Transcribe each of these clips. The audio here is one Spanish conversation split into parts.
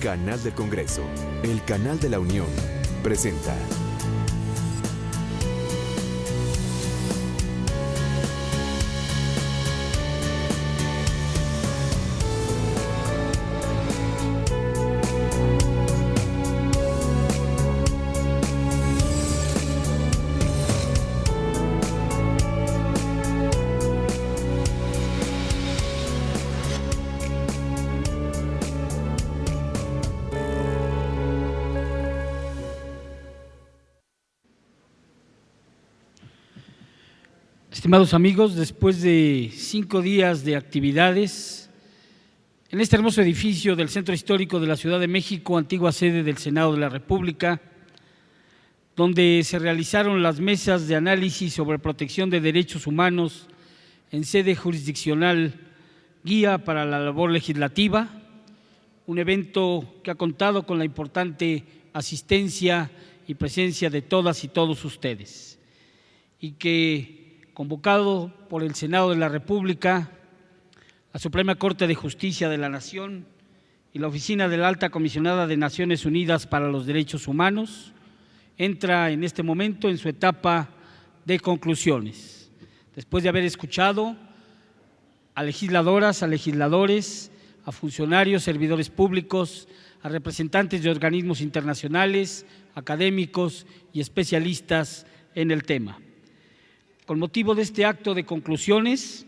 Canal del Congreso, el canal de la Unión, presenta. Estimados amigos, después de 5 días de actividades en este hermoso edificio del Centro Histórico de la Ciudad de México, antigua sede del Senado de la República, donde se realizaron las mesas de análisis sobre protección de derechos humanos en sede jurisdiccional, guía para la labor legislativa, un evento que ha contado con la importante asistencia y presencia de todas y todos ustedes, y que convocado por el Senado de la República, la Suprema Corte de Justicia de la Nación y la Oficina de la Alta Comisionada de Naciones Unidas para los Derechos Humanos, entra en este momento en su etapa de conclusiones. Después de haber escuchado a legisladoras, a legisladores, a funcionarios, servidores públicos, a representantes de organismos internacionales, académicos y especialistas en el tema. Con motivo de este acto de conclusiones,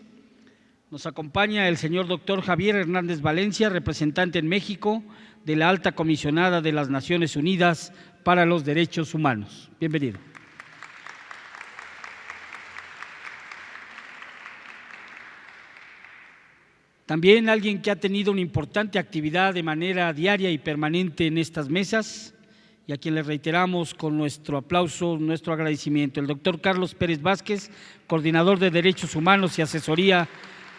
nos acompaña el señor doctor Javier Hernández Valencia, representante en México de la Alta Comisionada de las Naciones Unidas para los Derechos Humanos. Bienvenido. También alguien que ha tenido una importante actividad de manera diaria y permanente en estas mesas, y a quien le reiteramos con nuestro aplauso, nuestro agradecimiento, el doctor Carlos Pérez Vázquez, coordinador de Derechos Humanos y Asesoría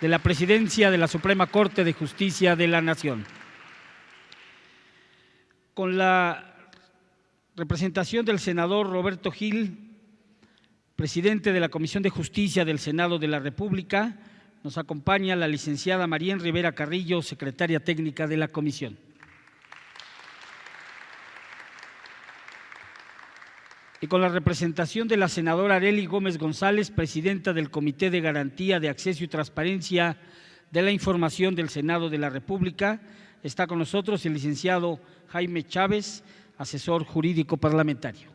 de la Presidencia de la Suprema Corte de Justicia de la Nación. Con la representación del senador Roberto Gil, presidente de la Comisión de Justicia del Senado de la República, nos acompaña la licenciada Marien Rivera Carrillo, secretaria técnica de la Comisión. Y con la representación de la senadora Arely Gómez González, presidenta del Comité de Garantía de Acceso y Transparencia de la Información del Senado de la República, está con nosotros el licenciado Jaime Chávez, asesor jurídico parlamentario.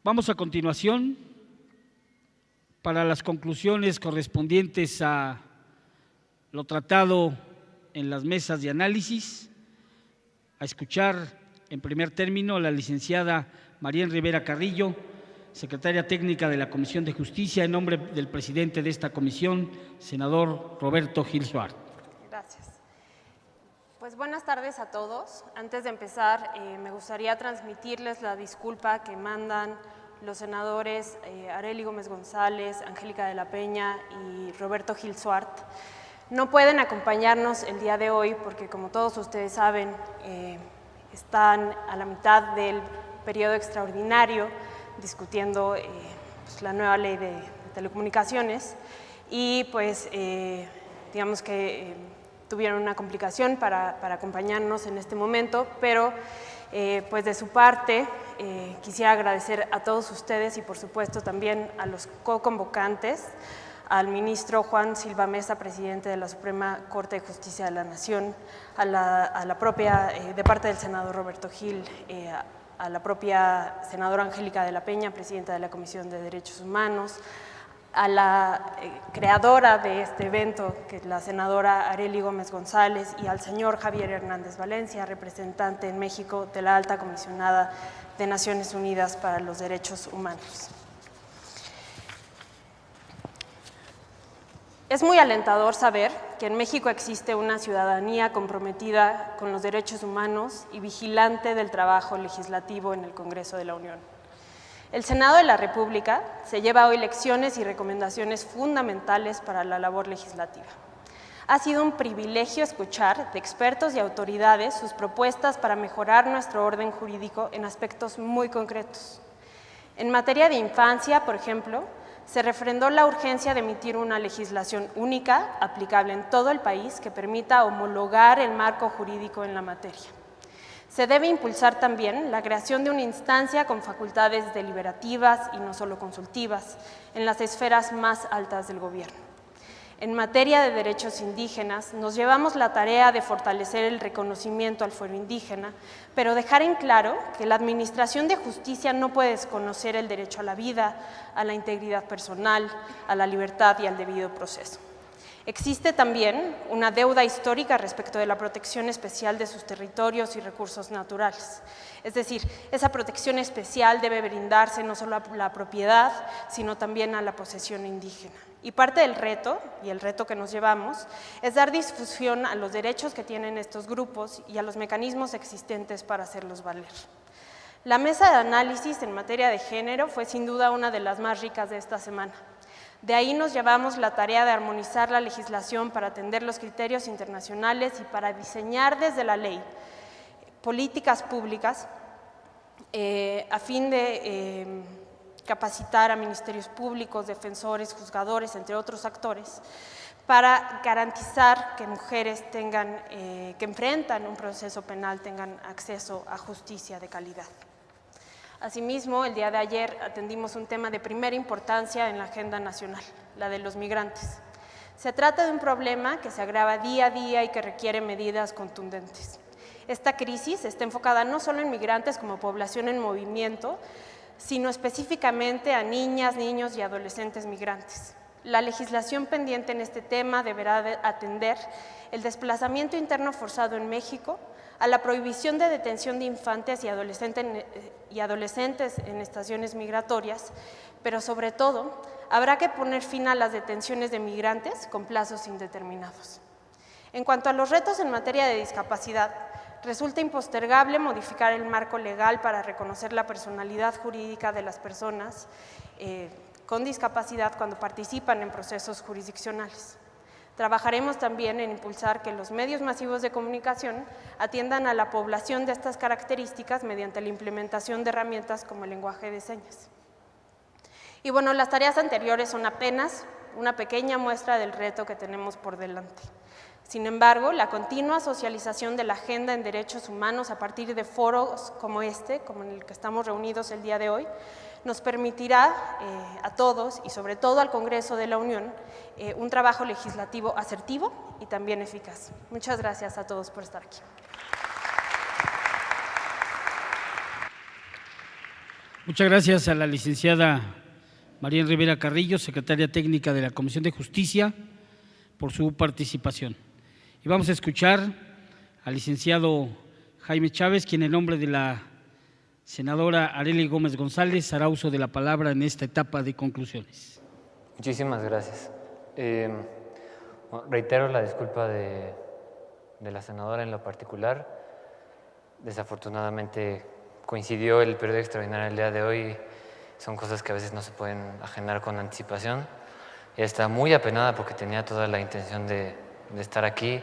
Vamos a continuación, para las conclusiones correspondientes a lo tratado en las mesas de análisis, a escuchar en primer término a la licenciada Marien Rivera Carrillo, secretaria técnica de la Comisión de Justicia, en nombre del presidente de esta comisión, senador Roberto Gil Suárez. Gracias. Pues buenas tardes a todos. Antes de empezar, me gustaría transmitirles la disculpa que mandan los senadores Arely Gómez González, Angélica de la Peña y Roberto Gil Suárez. No pueden acompañarnos el día de hoy porque, como todos ustedes saben, están a la mitad del periodo extraordinario discutiendo pues, la nueva ley de telecomunicaciones y pues digamos que tuvieron una complicación para acompañarnos en este momento, pero pues de su parte quisiera agradecer a todos ustedes y por supuesto también a los co-convocantes, al ministro Juan Silva Mesa, presidente de la Suprema Corte de Justicia de la Nación, a la propia, de parte del senador Roberto Gil, a la propia senadora Angélica de la Peña, presidenta de la Comisión de Derechos Humanos, a la creadora de este evento, que es la senadora Arely Gómez González, y al señor Javier Hernández Valencia, representante en México de la Alta Comisionada de Naciones Unidas para los Derechos Humanos. Es muy alentador saber que en México existe una ciudadanía comprometida con los derechos humanos y vigilante del trabajo legislativo en el Congreso de la Unión. El Senado de la República se lleva hoy lecciones y recomendaciones fundamentales para la labor legislativa. Ha sido un privilegio escuchar de expertos y autoridades sus propuestas para mejorar nuestro orden jurídico en aspectos muy concretos. En materia de infancia, por ejemplo, se refrendó la urgencia de emitir una legislación única, aplicable en todo el país, que permita homologar el marco jurídico en la materia. Se debe impulsar también la creación de una instancia con facultades deliberativas y no solo consultivas en las esferas más altas del gobierno. En materia de derechos indígenas, nos llevamos la tarea de fortalecer el reconocimiento al fuero indígena, pero dejar en claro que la Administración de Justicia no puede desconocer el derecho a la vida, a la integridad personal, a la libertad y al debido proceso. Existe también una deuda histórica respecto de la protección especial de sus territorios y recursos naturales. Es decir, esa protección especial debe brindarse no solo a la propiedad, sino también a la posesión indígena. Y parte del reto, y el reto que nos llevamos, es dar difusión a los derechos que tienen estos grupos y a los mecanismos existentes para hacerlos valer. La mesa de análisis en materia de género fue sin duda una de las más ricas de esta semana. De ahí nos llevamos la tarea de armonizar la legislación para atender los criterios internacionales y para diseñar desde la ley políticas públicas a fin de capacitar a ministerios públicos, defensores, juzgadores, entre otros actores, para garantizar que mujeres que enfrentan un proceso penal tengan acceso a justicia de calidad. Asimismo, el día de ayer atendimos un tema de primera importancia en la agenda nacional, la de los migrantes. Se trata de un problema que se agrava día a día y que requiere medidas contundentes. Esta crisis está enfocada no solo en migrantes como población en movimiento, sino específicamente a niñas, niños y adolescentes migrantes. La legislación pendiente en este tema deberá atender el desplazamiento interno forzado en México, a la prohibición de detención de infantes y adolescentes en estaciones migratorias, pero sobre todo habrá que poner fin a las detenciones de migrantes con plazos indeterminados. En cuanto a los retos en materia de discapacidad, resulta impostergable modificar el marco legal para reconocer la personalidad jurídica de las personas con discapacidad cuando participan en procesos jurisdiccionales. Trabajaremos también en impulsar que los medios masivos de comunicación atiendan a la población de estas características mediante la implementación de herramientas como el lenguaje de señas. Y bueno, las tareas anteriores son apenas una pequeña muestra del reto que tenemos por delante. Sin embargo, la continua socialización de la agenda en derechos humanos a partir de foros como este, como en el que estamos reunidos el día de hoy, nos permitirá a todos y sobre todo al Congreso de la Unión un trabajo legislativo asertivo y también eficaz. Muchas gracias a todos por estar aquí. Muchas gracias a la licenciada María Rivera Carrillo, secretaria técnica de la Comisión de Justicia, por su participación. Y vamos a escuchar al licenciado Jaime Chávez, quien en nombre de la senadora Arely Gómez González hará uso de la palabra en esta etapa de conclusiones. Muchísimas gracias. Reitero la disculpa de la senadora en lo particular. Desafortunadamente coincidió el periodo extraordinario el día de hoy. Son cosas que a veces no se pueden agendar con anticipación. Ella está muy apenada porque tenía toda la intención de estar aquí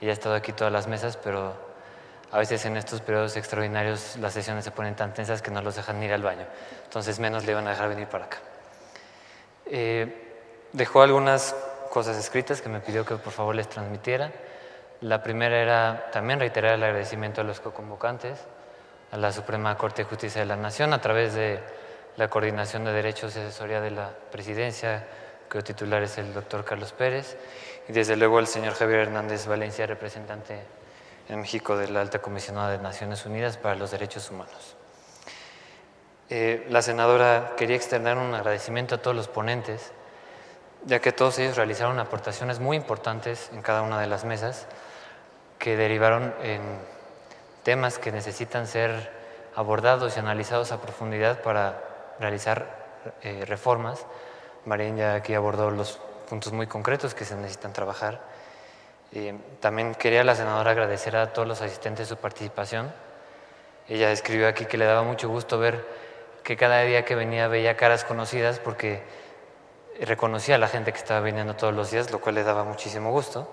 y ha estado aquí todas las mesas, pero a veces en estos periodos extraordinarios las sesiones se ponen tan tensas que no los dejan ir al baño. Entonces menos le iban a dejar venir para acá. Dejó algunas cosas escritas que me pidió que por favor les transmitiera. La primera era también reiterar el agradecimiento a los coconvocantes, a la Suprema Corte de Justicia de la Nación, a través de la Coordinación de Derechos y Asesoría de la Presidencia, cuyo titular es el doctor Carlos Pérez, y desde luego al señor Javier Hernández Valencia, representante en México de la Alta Comisionada de Naciones Unidas para los Derechos Humanos. La senadora quería externar un agradecimiento a todos los ponentes, ya que todos ellos realizaron aportaciones muy importantes en cada una de las mesas que derivaron en temas que necesitan ser abordados y analizados a profundidad para realizar reformas. Marín ya aquí abordó los puntos muy concretos que se necesitan trabajar. También quería la senadora agradecer a todos los asistentes su participación. Ella escribió aquí que le daba mucho gusto ver que cada día que venía veía caras conocidas porque reconocía a la gente que estaba viniendo todos los días, lo cual le daba muchísimo gusto.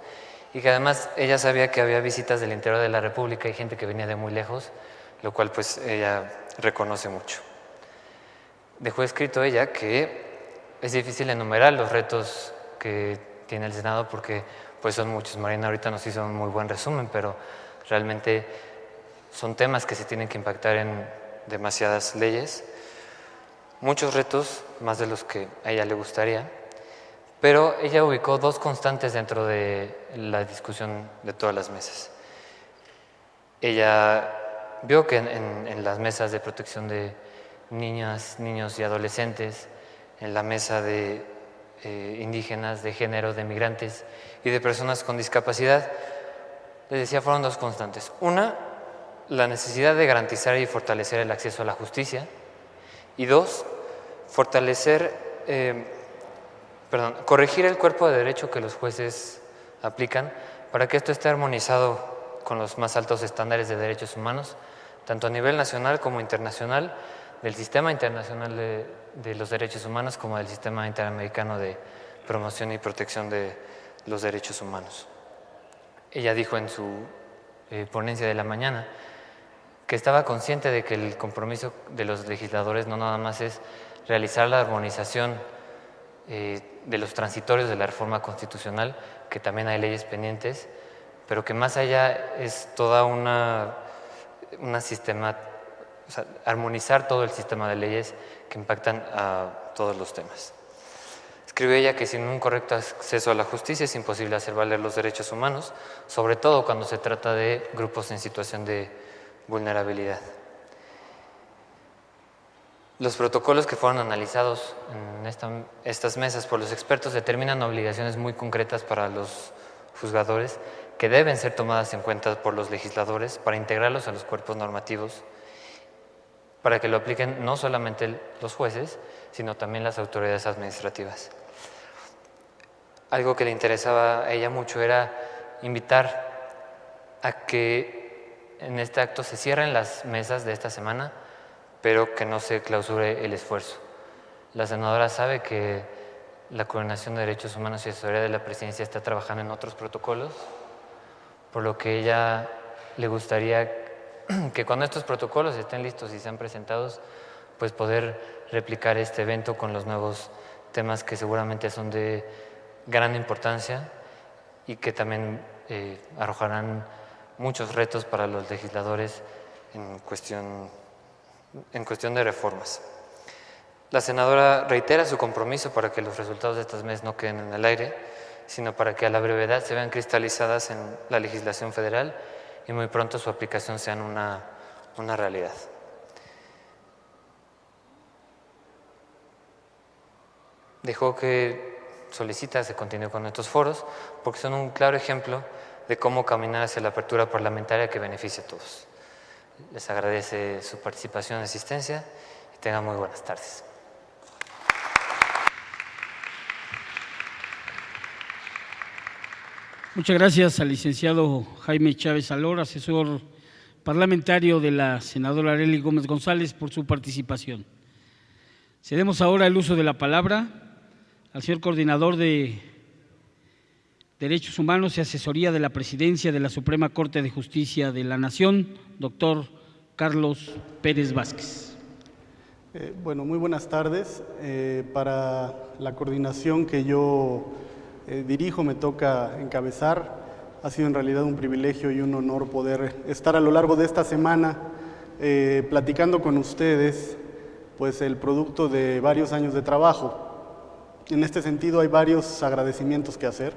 Y que además ella sabía que había visitas del interior de la República y gente que venía de muy lejos, lo cual pues ella reconoce mucho. Dejó escrito ella que Es difícil enumerar los retos que tiene el Senado porque pues son muchos. Marina ahorita nos hizo un muy buen resumen, pero realmente son temas que se tienen que impactar en demasiadas leyes. Muchos retos, más de los que a ella le gustaría, pero ella ubicó dos constantes dentro de la discusión de todas las mesas. Ella vio que en las mesas de protección de niñas, niños y adolescentes, en la mesa de indígenas, de género, de migrantes y de personas con discapacidad, les decía, fueron dos constantes. Una, la necesidad de garantizar y fortalecer el acceso a la justicia, y dos, corregir el cuerpo de derecho que los jueces aplican para que esto esté armonizado con los más altos estándares de derechos humanos, tanto a nivel nacional como internacional, del sistema internacional de los derechos humanos como del sistema interamericano de promoción y protección de los derechos humanos. Ella dijo en su ponencia de la mañana que estaba consciente de que el compromiso de los legisladores no nada más es realizar la armonización de los transitorios de la reforma constitucional, que también hay leyes pendientes, pero que más allá es toda una sistema, o sea, armonizar todo el sistema de leyes que impactan a todos los temas. Escribe ella que sin un correcto acceso a la justicia es imposible hacer valer los derechos humanos, sobre todo cuando se trata de grupos en situación de vulnerabilidad. Los protocolos que fueron analizados en estas mesas por los expertos determinan obligaciones muy concretas para los juzgadores que deben ser tomadas en cuenta por los legisladores para integrarlos a los cuerpos normativos, para que lo apliquen no solamente los jueces, sino también las autoridades administrativas. Algo que le interesaba a ella mucho era invitar a que en este acto se cierren las mesas de esta semana, pero que no se clausure el esfuerzo. La senadora sabe que la Coordinación de Derechos Humanos y Asesoría de la Presidencia está trabajando en otros protocolos, por lo que ella le gustaría que cuando estos protocolos estén listos y sean presentados, pues poder replicar este evento con los nuevos temas que seguramente son de gran importancia y que también arrojarán muchos retos para los legisladores en cuestión de reformas. La senadora reitera su compromiso para que los resultados de estas mesas no queden en el aire, sino para que a la brevedad se vean cristalizadas en la legislación federal y muy pronto su aplicación sea una realidad. Dejó que solicita se continúe con estos foros porque son un claro ejemplo de cómo caminar hacia la apertura parlamentaria que beneficia a todos. Les agradece su participación y asistencia y tengan muy buenas tardes. Muchas gracias al licenciado Jaime Chávez Alor, asesor parlamentario de la senadora Arely Gómez González, por su participación. Cedemos ahora el uso de la palabra al señor coordinador de Derechos Humanos y Asesoría de la Presidencia de la Suprema Corte de Justicia de la Nación, doctor Carlos Pérez Vázquez. Bueno, muy buenas tardes. Para la coordinación que yo dirijo, me toca encabezar. Ha sido en realidad un privilegio y un honor poder estar a lo largo de esta semana platicando con ustedes pues el producto de varios años de trabajo. En este sentido hay varios agradecimientos que hacer.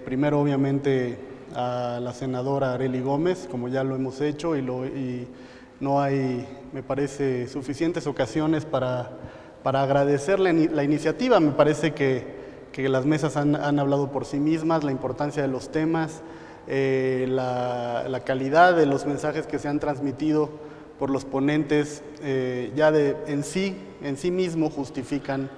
Primero, obviamente, a la senadora Arely Gómez, como ya lo hemos hecho, y no hay, me parece, suficientes ocasiones para agradecerle la iniciativa. Me parece que las mesas han hablado por sí mismas, la importancia de los temas, la calidad de los mensajes que se han transmitido por los ponentes, en sí mismo justifican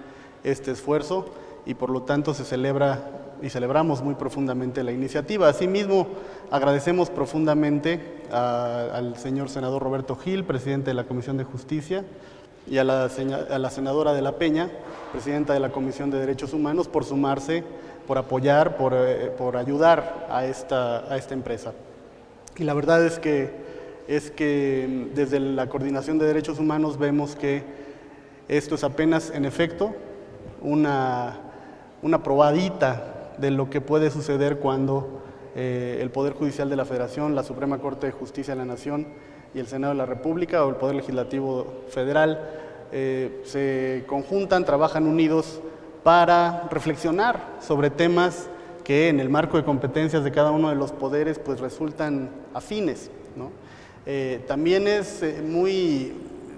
este esfuerzo y por lo tanto se celebra y celebramos muy profundamente la iniciativa. Asimismo, agradecemos profundamente al señor senador Roberto Gil, presidente de la Comisión de Justicia, y a la senadora de la Peña, presidenta de la Comisión de Derechos Humanos, por sumarse, por apoyar, por ayudar a esta empresa. Y la verdad es que desde la Coordinación de Derechos Humanos vemos que esto es apenas, en efecto, una probadita de lo que puede suceder cuando el Poder Judicial de la Federación, la Suprema Corte de Justicia de la Nación y el Senado de la República o el Poder Legislativo Federal se conjuntan, trabajan unidos para reflexionar sobre temas que en el marco de competencias de cada uno de los poderes pues resultan afines, ¿no? También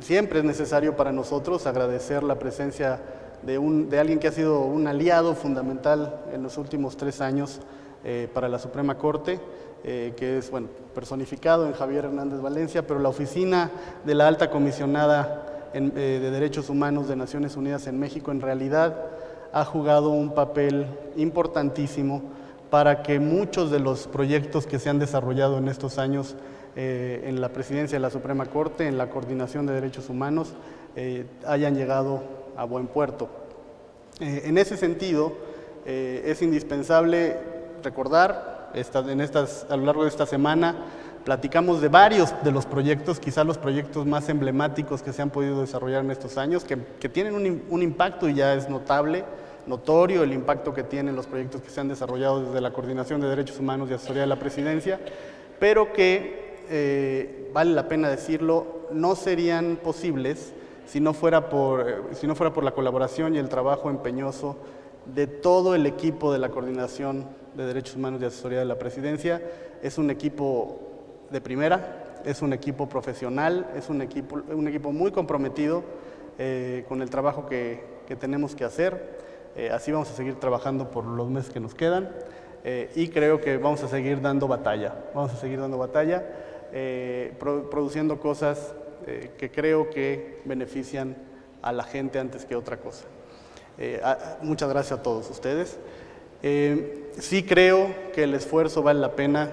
siempre es necesario para nosotros agradecer la presencia de alguien que ha sido un aliado fundamental en los últimos 3 años para la Suprema Corte, que es personificado en Javier Hernández Valencia, pero la oficina de la Alta Comisionada de Derechos Humanos de Naciones Unidas en México en realidad ha jugado un papel importantísimo para que muchos de los proyectos que se han desarrollado en estos años en la presidencia de la Suprema Corte, en la coordinación de derechos humanos, hayan llegado a buen puerto. En ese sentido, es indispensable recordar, a lo largo de esta semana, platicamos de varios de los proyectos, quizás los proyectos más emblemáticos que se han podido desarrollar en estos años, que tienen un impacto y ya es notorio el impacto que tienen los proyectos que se han desarrollado desde la Coordinación de Derechos Humanos y Asesoría de la Presidencia, pero que, vale la pena decirlo, no serían posibles si no fuera por la colaboración y el trabajo empeñoso de todo el equipo de la Coordinación de Derechos Humanos y Asesoría de la Presidencia. Es un equipo de primera, es un equipo profesional, es un equipo muy comprometido con el trabajo que tenemos que hacer. Así vamos a seguir trabajando por los meses que nos quedan y creo que vamos a seguir dando batalla, produciendo cosas que creo que benefician a la gente antes que otra cosa. Muchas gracias a todos ustedes. Sí creo que el esfuerzo vale la pena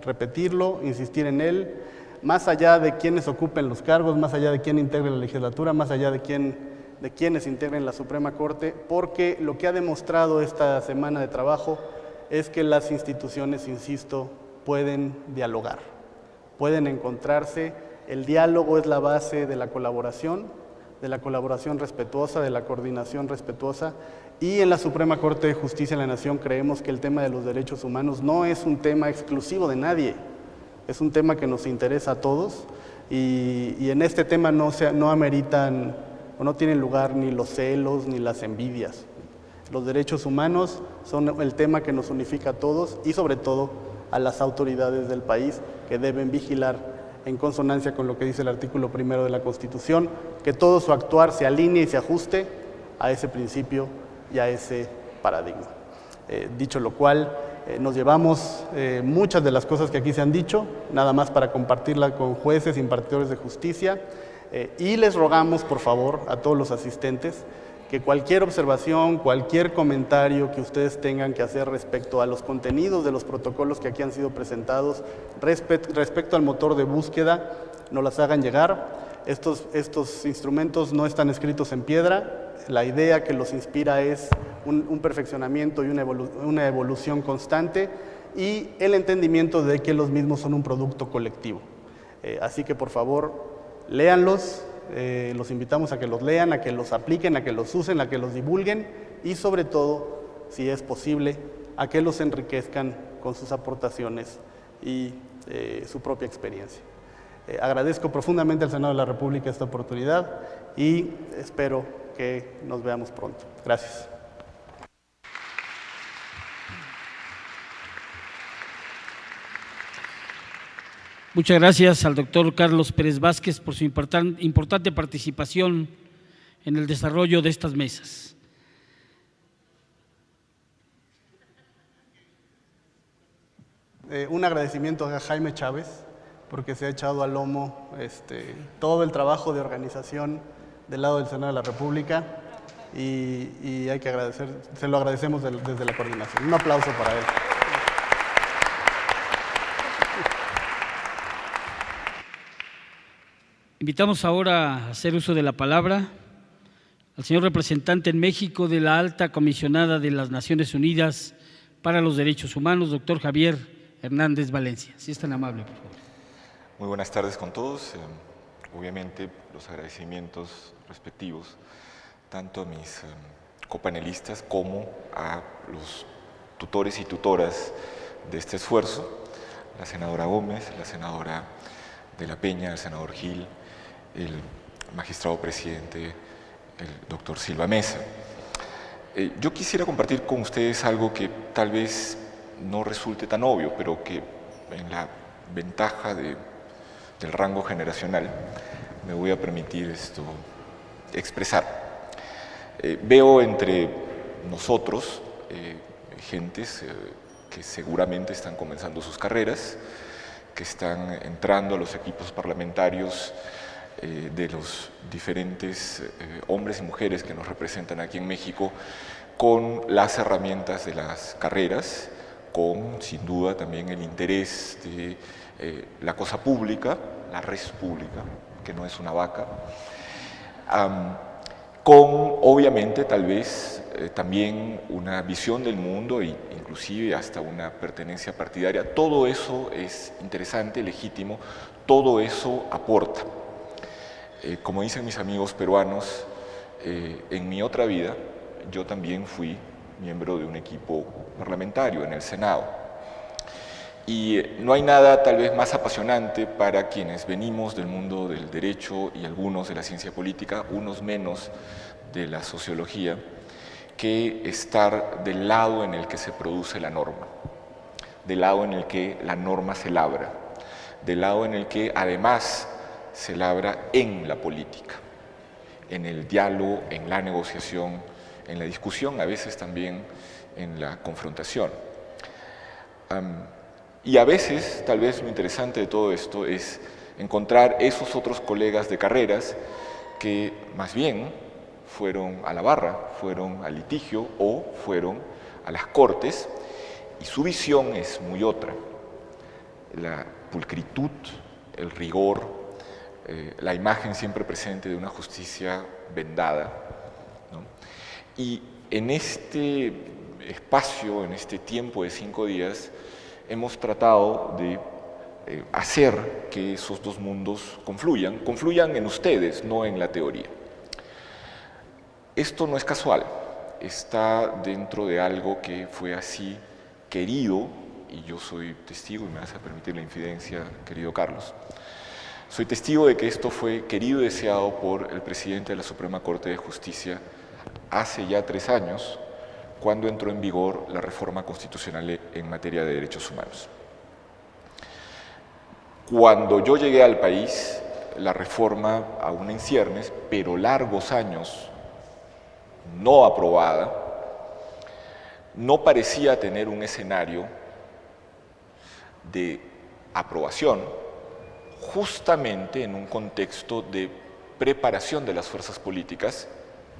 repetirlo, insistir en él, más allá de quienes ocupen los cargos, más allá de quién integre la legislatura, más allá de quienes integren la Suprema Corte, porque lo que ha demostrado esta semana de trabajo es que las instituciones, insisto, pueden dialogar, pueden encontrarse. El diálogo es la base de la colaboración respetuosa, de la coordinación respetuosa, y en la Suprema Corte de Justicia de la Nación creemos que el tema de los derechos humanos no es un tema exclusivo de nadie, es un tema que nos interesa a todos y en este tema no ameritan o no tienen lugar ni los celos ni las envidias. Los derechos humanos son el tema que nos unifica a todos y sobre todo a las autoridades del país que deben vigilar en consonancia con lo que dice el artículo 1 de la Constitución, que todo su actuar se alinee y se ajuste a ese principio y a ese paradigma. Dicho lo cual, nos llevamos muchas de las cosas que aquí se han dicho, nada más para compartirlas con jueces, impartidores de justicia, y les rogamos, por favor, a todos los asistentes, que cualquier observación, cualquier comentario que ustedes tengan que hacer respecto a los contenidos de los protocolos que aquí han sido presentados, respecto al motor de búsqueda, nos las hagan llegar. Estos instrumentos no están escritos en piedra, la idea que los inspira es un perfeccionamiento y una evolución constante y el entendimiento de que los mismos son un producto colectivo. Así que por favor, léanlos. Los invitamos a que los lean, a que los apliquen, a que los usen, a que los divulguen y sobre todo, si es posible, a que los enriquezcan con sus aportaciones y su propia experiencia. Agradezco profundamente al Senado de la República esta oportunidad y espero que nos veamos pronto. Gracias. Muchas gracias al doctor Carlos Pérez Vázquez por su importante participación en el desarrollo de estas mesas. Un agradecimiento a Jaime Chávez, porque se ha echado al lomo todo el trabajo de organización del lado del Senado de la República y hay que agradecer, se lo agradecemos desde la coordinación. Un aplauso para él. Invitamos ahora a hacer uso de la palabra al señor representante en México de la Alta Comisionada de las Naciones Unidas para los Derechos Humanos, doctor Javier Hernández Valencia. Si es tan amable, por favor. Muy buenas tardes con todos. Obviamente los agradecimientos respectivos tanto a mis copanelistas como a los tutores y tutoras de este esfuerzo, la senadora Gómez, la senadora de la Peña, el senador Gil, el magistrado presidente, el doctor Silva Mesa. Yo quisiera compartir con ustedes algo que tal vez no resulte tan obvio, pero que en la ventaja del rango generacional me voy a permitir expresar. Veo entre nosotros gentes que seguramente están comenzando sus carreras, que están entrando a los equipos parlamentarios de los diferentes hombres y mujeres que nos representan aquí en México, con las herramientas de las carreras, con sin duda también el interés de la cosa pública, la res pública, que no es una vaca, con obviamente tal vez también una visión del mundo e inclusive hasta una pertenencia partidaria. Todo eso es interesante, legítimo, todo eso aporta. Como dicen mis amigos peruanos, en mi otra vida yo también fui miembro de un equipo parlamentario en el Senado. Y no hay nada tal vez más apasionante para quienes venimos del mundo del derecho y algunos de la ciencia política, unos menos de la sociología, que estar del lado en el que se produce la norma, del lado en el que la norma se labra, del lado en el que además se labra en la política, en el diálogo, en la negociación, en la discusión, a veces también en la confrontación. Y a veces, tal vez lo interesante de todo esto es encontrar esos otros colegas de carreras que más bien fueron a la barra, fueron al litigio o fueron a las cortes, y su visión es muy otra. La pulcritud, el rigor, la imagen siempre presente de una justicia vendada, ¿no? Y en este espacio, en este tiempo de 5 días, hemos tratado de hacer que esos dos mundos confluyan en ustedes, no en la teoría. Esto no es casual, está dentro de algo que fue así querido, y yo soy testigo, y me vas a permitir la infidencia, querido Carlos. Soy testigo de que esto fue querido y deseado por el presidente de la Suprema Corte de Justicia hace ya 3 años, cuando entró en vigor la reforma constitucional en materia de derechos humanos. Cuando yo llegué al país, la reforma aún en ciernes, pero largos años no aprobada, no parecía tener un escenario de aprobación, justamente en un contexto de preparación de las fuerzas políticas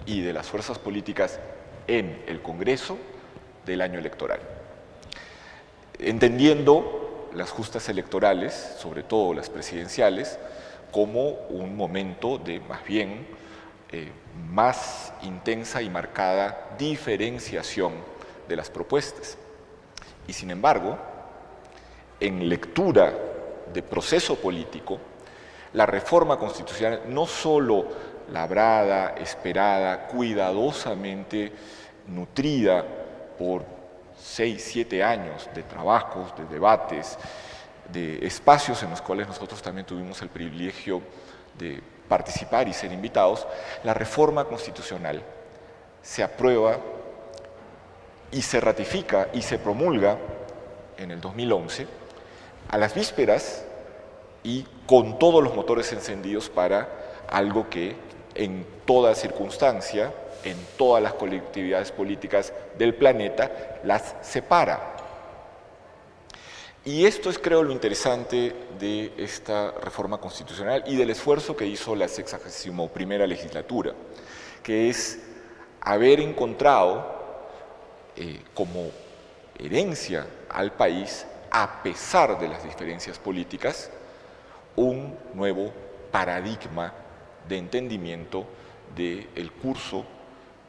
y de las fuerzas políticas en el Congreso del año electoral. Entendiendo las justas electorales, sobre todo las presidenciales, como un momento de más bien más intensa y marcada diferenciación de las propuestas. Y sin embargo, en lectura de proceso político, la reforma constitucional no solo labrada, esperada, cuidadosamente nutrida por 6, 7 años de trabajos, de debates, de espacios en los cuales nosotros también tuvimos el privilegio de participar y ser invitados, la reforma constitucional se aprueba y se ratifica y se promulga en el 2011 a las vísperas y con todos los motores encendidos para algo que en toda circunstancia, en todas las colectividades políticas del planeta, las separa. Y esto es, creo, lo interesante de esta reforma constitucional y del esfuerzo que hizo la 61ª legislatura, que es haber encontrado como herencia al país, a pesar de las diferencias políticas, un nuevo paradigma de entendimiento del curso,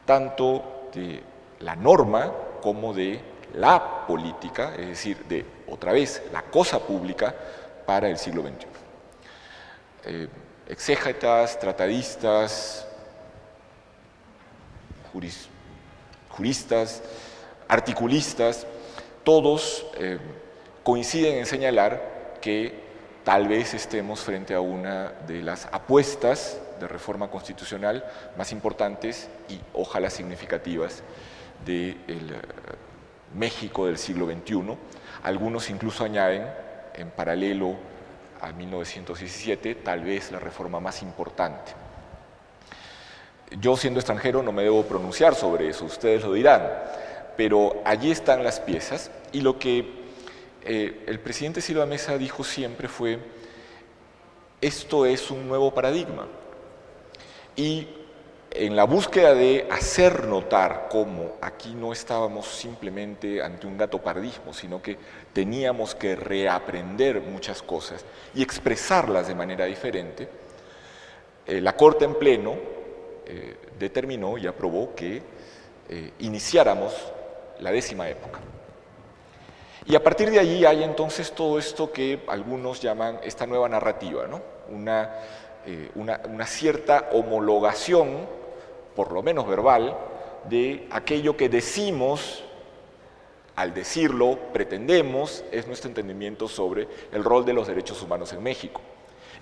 tanto de la norma como de la política, es decir, de, otra vez, la cosa pública para el siglo XXI. Exégetas, tratadistas, juristas, articulistas, todos coinciden en señalar que tal vez estemos frente a una de las apuestas de reforma constitucional más importantes y ojalá significativas del México del siglo XXI. Algunos incluso añaden, en paralelo a 1917, tal vez la reforma más importante. Yo, siendo extranjero, no me debo pronunciar sobre eso, ustedes lo dirán, pero allí están las piezas, y lo que el presidente Silva Mesa dijo siempre fue: esto es un nuevo paradigma. Y en la búsqueda de hacer notar cómo aquí no estábamos simplemente ante un gatopardismo, sino que teníamos que reaprender muchas cosas y expresarlas de manera diferente, la Corte en pleno determinó y aprobó que iniciáramos la 10ª época. Y a partir de allí hay entonces todo esto que algunos llaman esta nueva narrativa, ¿no? Una cierta homologación, por lo menos verbal, de aquello que decimos, al decirlo, pretendemos, es nuestro entendimiento sobre el rol de los derechos humanos en México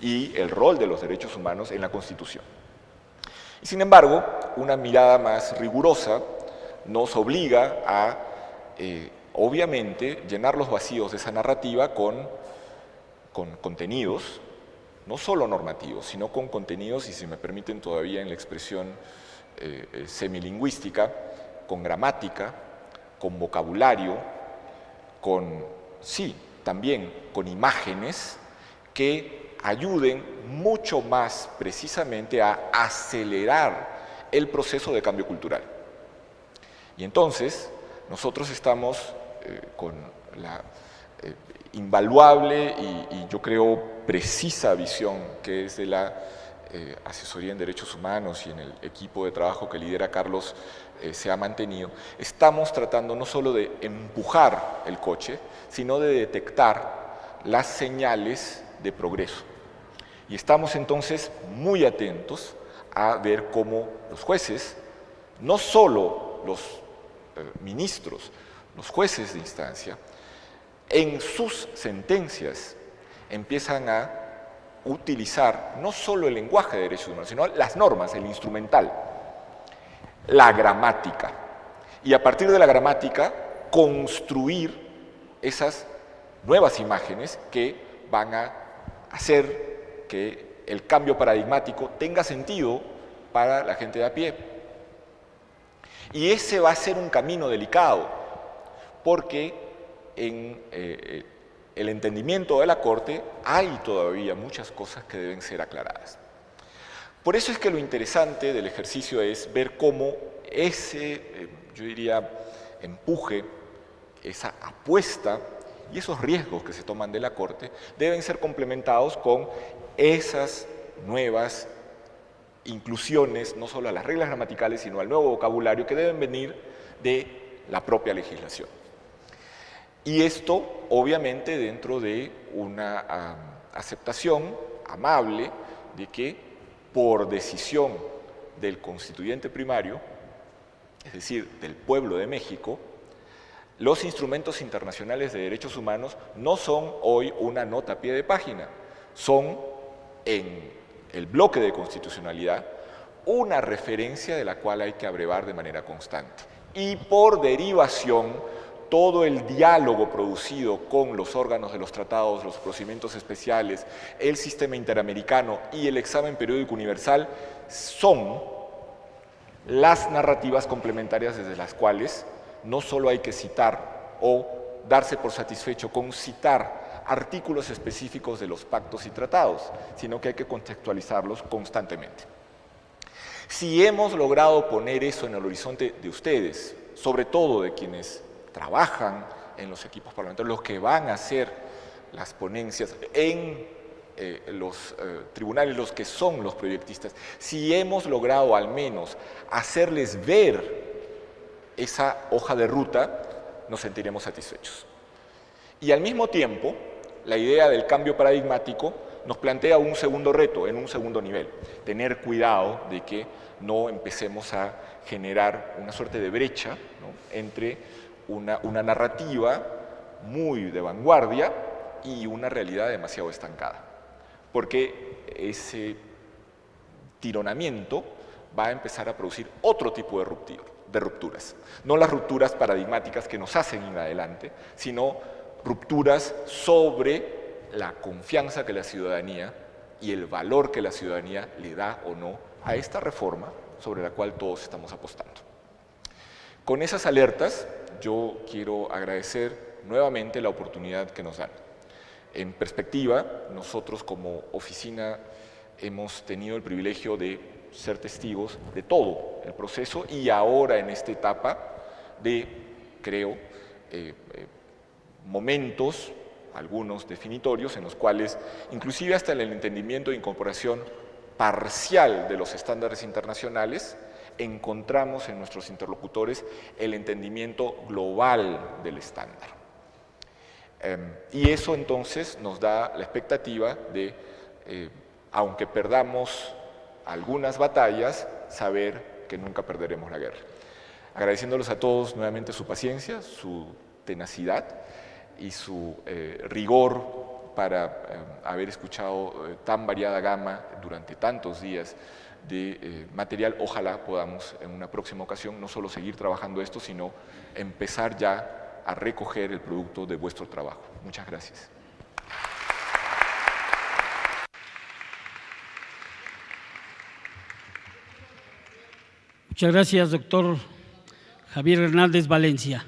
y el rol de los derechos humanos en la Constitución. Y sin embargo, una mirada más rigurosa nos obliga a obviamente, llenar los vacíos de esa narrativa con contenidos, no solo normativos, sino con contenidos, y si me permiten todavía en la expresión semilingüística, con gramática, con vocabulario, también con imágenes que ayuden mucho más precisamente a acelerar el proceso de cambio cultural. Y entonces, nosotros estamos con la invaluable y yo creo precisa visión que es de la Asesoría en Derechos Humanos y en el equipo de trabajo que lidera Carlos se ha mantenido. Estamos tratando no solo de empujar el coche, sino de detectar las señales de progreso. Y estamos entonces muy atentos a ver cómo los jueces, no solo los ministros, los jueces de instancia, en sus sentencias empiezan a utilizar no solo el lenguaje de derechos humanos, sino las normas, el instrumental, la gramática. Y a partir de la gramática, construir esas nuevas imágenes que van a hacer que el cambio paradigmático tenga sentido para la gente de a pie. Y ese va a ser un camino delicado, porque en el entendimiento de la Corte hay todavía muchas cosas que deben ser aclaradas. Por eso es que lo interesante del ejercicio es ver cómo ese, yo diría, empuje, esa apuesta y esos riesgos que se toman de la Corte deben ser complementados con esas nuevas inclusiones, no solo a las reglas gramaticales, sino al nuevo vocabulario que deben venir de la propia legislación. Y esto, obviamente, dentro de una aceptación amable de que, por decisión del constituyente primario, es decir, del pueblo de México, los instrumentos internacionales de derechos humanos no son hoy una nota a pie de página, son en el bloque de constitucionalidad una referencia de la cual hay que abrevar de manera constante. Y por derivación, todo el diálogo producido con los órganos de los tratados, los procedimientos especiales, el sistema interamericano y el examen periódico universal son las narrativas complementarias desde las cuales no solo hay que citar o darse por satisfecho con citar artículos específicos de los pactos y tratados, sino que hay que contextualizarlos constantemente. Si hemos logrado poner eso en el horizonte de ustedes, sobre todo de quienes trabajan en los equipos parlamentarios, los que van a hacer las ponencias en los tribunales, los que son los proyectistas, si hemos logrado al menos hacerles ver esa hoja de ruta, nos sentiremos satisfechos. Y al mismo tiempo, la idea del cambio paradigmático nos plantea un segundo reto en un segundo nivel, tener cuidado de que no empecemos a generar una suerte de brecha, ¿no?, entre una narrativa muy de vanguardia y una realidad demasiado estancada, porque ese tironamiento va a empezar a producir otro tipo de rupturas, no las rupturas paradigmáticas que nos hacen ir adelante, sino rupturas sobre la confianza que la ciudadanía y el valor que la ciudadanía le da o no a esta reforma sobre la cual todos estamos apostando. Con esas alertas, yo quiero agradecer nuevamente la oportunidad que nos dan. En perspectiva, nosotros como oficina hemos tenido el privilegio de ser testigos de todo el proceso y ahora en esta etapa de, creo, momentos, algunos definitorios, en los cuales inclusive hasta el entendimiento e incorporación parcial de los estándares internacionales, encontramos en nuestros interlocutores el entendimiento global del estándar. Y eso entonces nos da la expectativa de, aunque perdamos algunas batallas, saber que nunca perderemos la guerra. Agradeciéndoles a todos nuevamente su paciencia, su tenacidad y su rigor para haber escuchado tan variada gama durante tantos días de material. Ojalá podamos en una próxima ocasión no solo seguir trabajando esto, sino empezar ya a recoger el producto de vuestro trabajo. Muchas gracias. Muchas gracias, doctor Javier Hernández Valencia.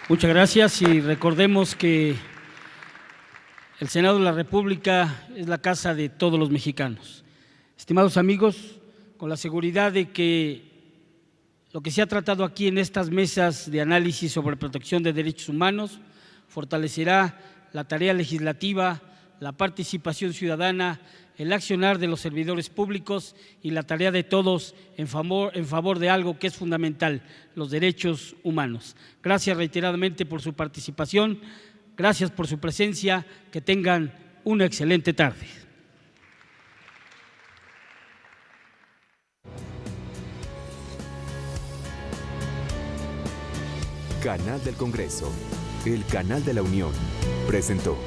Muchas gracias y recordemos que el Senado de la República es la casa de todos los mexicanos. Estimados amigos, con la seguridad de que lo que se ha tratado aquí en estas mesas de análisis sobre protección de derechos humanos fortalecerá la tarea legislativa, la participación ciudadana, el accionar de los servidores públicos y la tarea de todos en favor de algo que es fundamental, los derechos humanos. Gracias reiteradamente por su participación, gracias por su presencia, que tengan una excelente tarde. Canal del Congreso, el canal de la Unión, presentó.